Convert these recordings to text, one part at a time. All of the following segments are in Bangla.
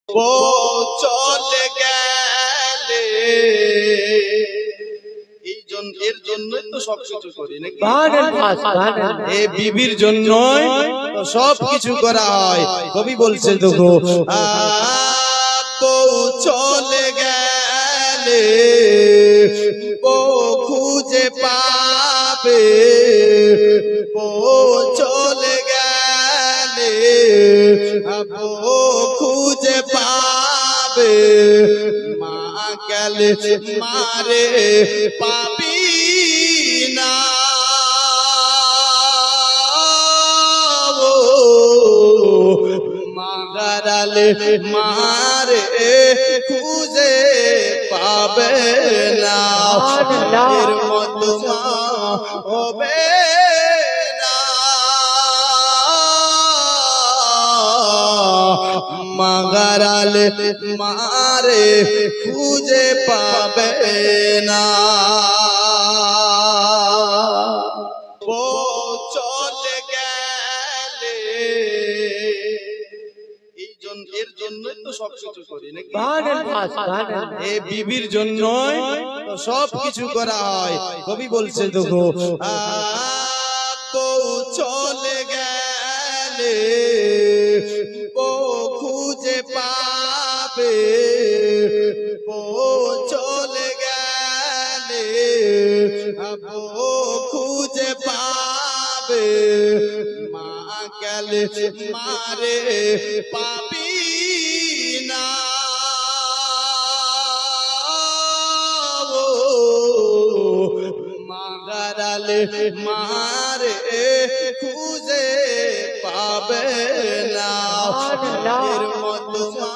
ও চলে গেলে এর জন্যই তো সবকিছু করি নাকি? এ বিবির জন্যই তো সবকিছু করা হয়। কবি বলছে দেখো, বউ চলে গেলে বউ খুঁজে পাবে, বউ চলে গেলে বউ খুঁজে পাবে, মা গেলে মারে পাবি না। মাগারালে মারে খুঁজে পাবে না, এর মতো মা হবে না। মাগারালে মারে খুঁজে পাবে না। ও চলে গেলে এর জন্যই তো সবকিছু করি নাকি? এ বিবির জন্যই তো সবকিছু করা হয়। কবি বলছে দেখো, বউ চলে গেলে বউ খুঁজে পাবে, বউ চলে গেলে বউ খুঁজে পাবে, মা গেলে মারে পাবি না। মাগারালে মারে খুঁজে পাবে না, এর মতো মা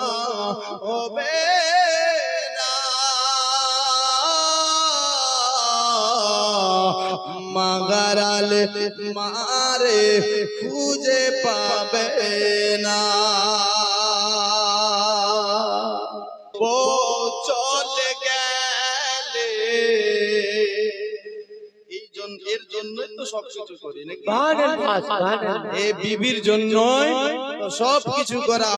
হবে না। মাগারালে মারে খুঁজে পাবে না। ও চলে গেলে এর জন্যই তো সবকিছু করি নাকি? এ বিবির জন্যই তো সবকিছু করা